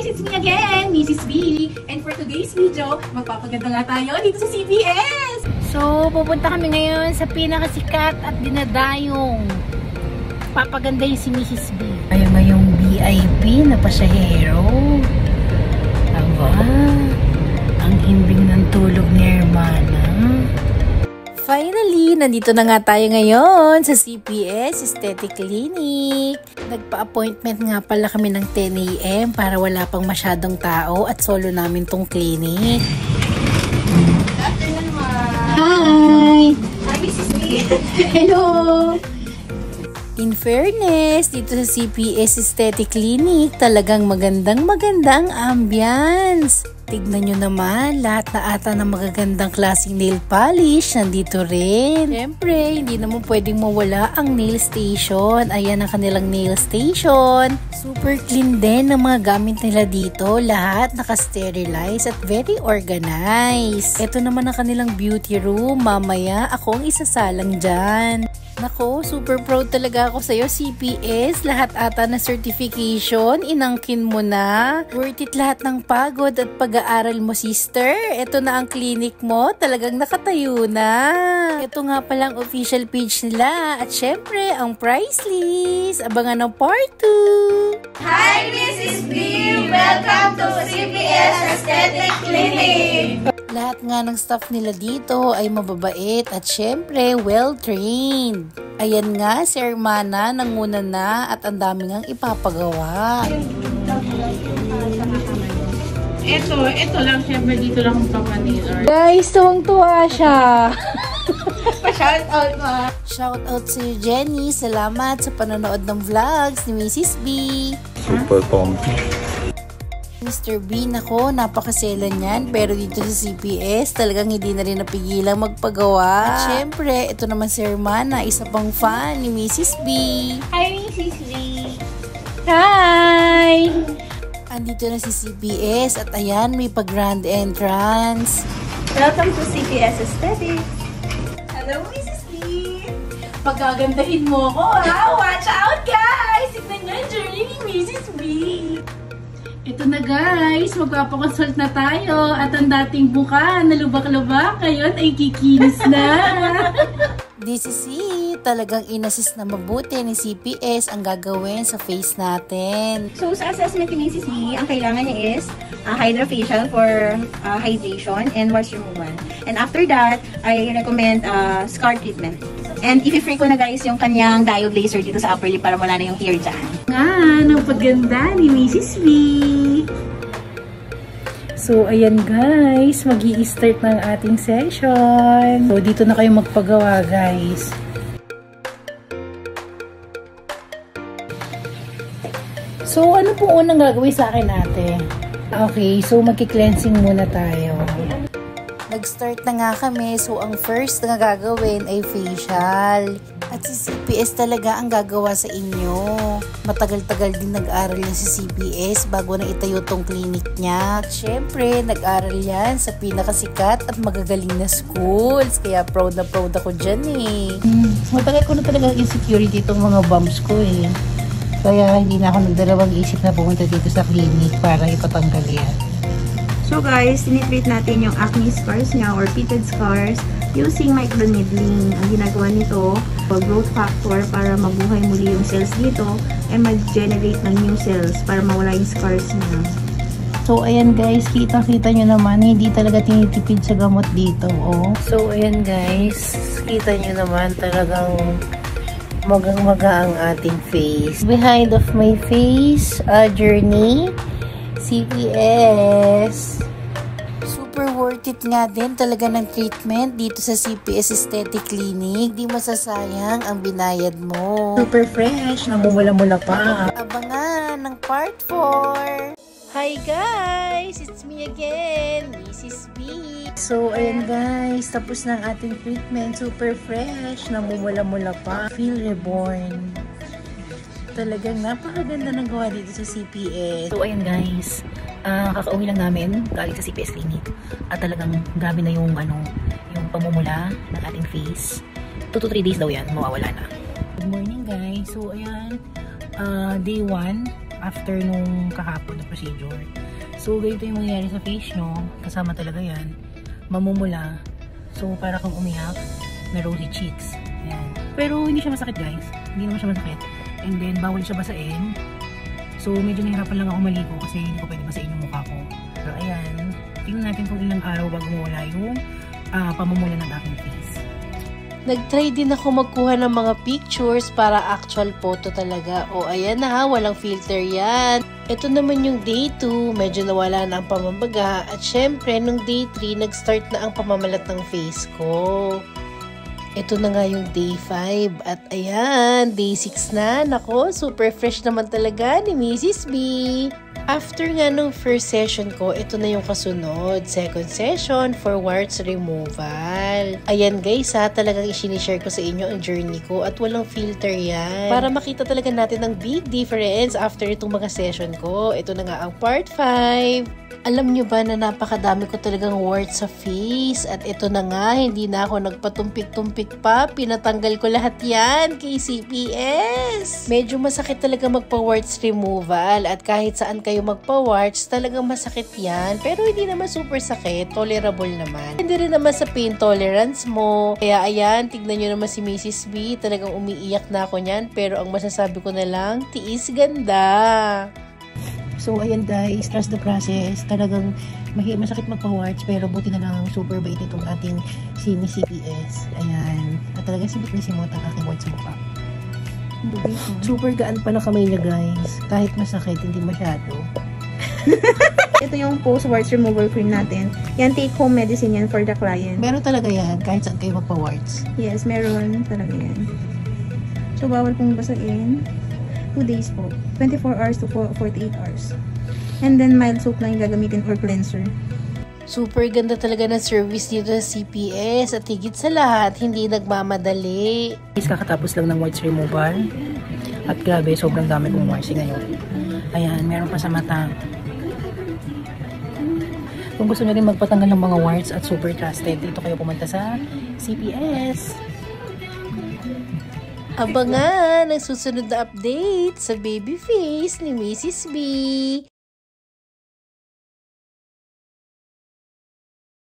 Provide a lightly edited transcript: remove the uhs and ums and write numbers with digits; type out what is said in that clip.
It's me again, Mrs. B. And for today's video, magpapaganda nga tayo dito sa CPS! So, pupunta kami ngayon sa pinakasikat at dinadayong papagandahin si Mrs. B. Ayaw ngayong VIP na pasyahero. Aba, ang himbing ng tulog ni Hermana. Finally, nandito na nga tayo ngayon sa CPS Aesthetic Clinic. Nagpa-appointment nga pala kami ng 10 AM para wala pang masyadong tao at solo namin tong clinic. Hi! Hi, Mrs. B. Hello! In fairness, dito sa CPS Aesthetic Clinic, talagang magandang ang ambience. Tignan nyo naman, lahat na ata ng magagandang klaseng nail polish nandito rin. Siyempre, hindi naman pwedeng mawala ang nail station. Ayan ang kanilang nail station. Super clean din ng mga gamit nila dito. Lahat naka-sterilize at very organized. Ito naman ang kanilang beauty room. Mamaya, ako ang isasalang dyan. Nako, super proud talaga ako sa'yo, CPS. Lahat ata na certification, inangkin mo na. Worth it lahat ng pagod at pag-aaral mo, sister. Ito na ang clinic mo, talagang nakatayo na. Ito nga palang official page nila. At syempre, ang price list. Abangan ng part 2. Hi, Mrs. B. Welcome to CPS Aesthetic Clinic! Lahat nga ng staff nila dito ay mababait at syempre well-trained. Ayan nga, si Hermana nanguna na at ang dami ngang ipapagawa. Ito lang, syempre dito lang ang pamanila. Guys, tuwang-tuwa siya. Pa-shoutout mo. Shoutout si Jenny. Salamat sa panonood ng vlogs ni Mrs. B. Super comfy. Mr. B, nako, napakasela niyan. Pero dito sa CPS, talagang hindi na rin napigilang magpagawa. At syempre, ito naman si Hermana, isa pang fan ni Mrs. B. Hi, Mrs. B. Hi! Andito na si CPS at ayan, may pag-grand entrance. Welcome to CPS Aesthetic. Hello, Mrs. B. Pagkagandahin mo ko, ha? Watch out, guys! Tignan nyo yung journey ni Mrs. B. Ito na guys, magpapakonsult na tayo at ang dating buka na lubak-lubak ngayon ay kikinis na. This is it. Talagang inassist na mabuti ni CPS ang gagawin sa face natin. So sa assessment ni Mrs. B, ang kailangan niya is hydrofacial for hydration and moisture removal. And after that, I recommend scar treatment. And i-free ko na guys yung kanyang diode laser dito sa upper lip para wala na yung hair dyan. Nga, ang paganda ni Mrs. B. So, ayan guys, mag-i-start ng ating session. So, dito na kayo magpagawa guys. So, ano po unang gagawin sa akin ate? Okay, so magki-cleansing muna tayo. Nag-start na nga kami, so ang first na gagawin ay facial. At si CPS talaga ang gagawa sa inyo. Matagal-tagal din nag-aral yan si CPS bago na itayo tong clinic niya. At syempre, nag-aral yan sa pinakasikat at magagaling na schools. Kaya proud na proud ako dyan eh. Matagal ko na talaga insecurity itong mga bumps ko eh. Kaya hindi na ako nagdalawang isip na pumunta dito sa clinic para ipatanggal yan. So guys, tinitreat natin yung acne scars niya or pitted scars using microneedling. Ang ginagawa nito, growth factor para mabuhay muli yung cells dito and mag-generate ng new cells para mawala yung scars niya. So ayan guys, kita-kita nyo naman, hindi talaga tinitipid sa gamot dito. Oh. So ayan guys, kita nyo naman talagang magang-maga ang ating face. Behind of my face, journey, CPS. Super worth it nga din talaga ng treatment dito sa CPS Aesthetic Clinic. Di masasayang ang binayad mo. Super fresh, namumula-mula pa. Abangan ng part 4. Hi guys! It's me again, Mrs. B. So ayan guys, tapos na ang ating treatment. Super fresh, namumula-mula pa. Feel reborn. Talagang napakaganda ng gawa dito sa CPS. So ayan guys, kakauwi lang namin galing sa CPS Clinic at talagang grabe na yung yung pamumula ng ating face. 2 to 3 days daw yan, mawawala na. Good morning guys. So ayan, day 1 after nung kahapon na procedure. So, ganito yung mangyayari sa face nyo. Kasama talaga yan. Mamumula. So, para kang umiyak na rosy cheeks. Ayan. Pero, hindi siya masakit guys. Hindi naman siya masakit. And then, bawal siya basain. So, medyo nahirapan lang ako maligo kasi hindi ko pwede basain yung mukha ko. Pero, ayan. Tingnan natin kung ilang araw bago mawala yung pamumula ng aking face. Nag-try din ako magkuha ng mga pictures para actual photo talaga. O ayan na ha, walang filter yan. Ito naman yung day 2, medyo nawala na ang pamamaga. At syempre, nung day 3, nag-start na ang pamamalat ng face ko. Ito na nga yung day 5. At ayan, day 6 na. Nako, super fresh naman talaga ni Mrs. B. After nga nung first session ko, ito na yung kasunod. Second session for warts removal. Ayan guys ha, talagang isinishare ko sa inyo ang journey ko at walang filter yan. Para makita talaga natin ang big difference after itong mga session ko. Ito na nga ang part 5. Alam nyo ba na napakadami ko talagang warts sa face? At ito na nga, hindi na ako nagpatumpik-tumpik pa. Pinatanggal ko lahat yan kay CPS. Medyo masakit talaga magpa-warts removal. At kahit saan kayo magpa-warts, talagang masakit yan. Pero hindi naman super sakit. Tolerable naman. Hindi rin naman sa pain tolerance mo. Kaya ayan, tignan nyo naman si Mrs. B. Talagang umiiyak na ako niyan. Pero ang masasabi ko na lang, tiis ganda. So, ayan guys, trust the process. Talagang masakit magpa-warts, pero buti na lang super bait itong ating CPS. Ayan. At talagang sibot na simot ang aking warts sa mukha. Super gaan pa na kamay niya guys. Kahit masakit, hindi masyado. Ito yung post-warts removal cream natin. Yan, take-home medicine yan for the client. Meron talaga yan, kahit saan kayo magpa-warts. Yes, meron talaga yan. So, bawal pong basain. 2 days po. 24 hours to 48 hours. And then, mild soap lang yung gagamitin or cleanser. Super ganda talaga ng service dito sa CPS at higit sa lahat, hindi nagmamadali. Kakatapos lang ng warts removal. At grabe, sobrang dami kong warts ngayon. Ayan, meron pa sa mata. Kung gusto nyo rin magpatanggal ng mga warts at super trusted, dito kayo pumunta sa CPS. Abangan ang susunod na update sa baby face ni Mrs. B.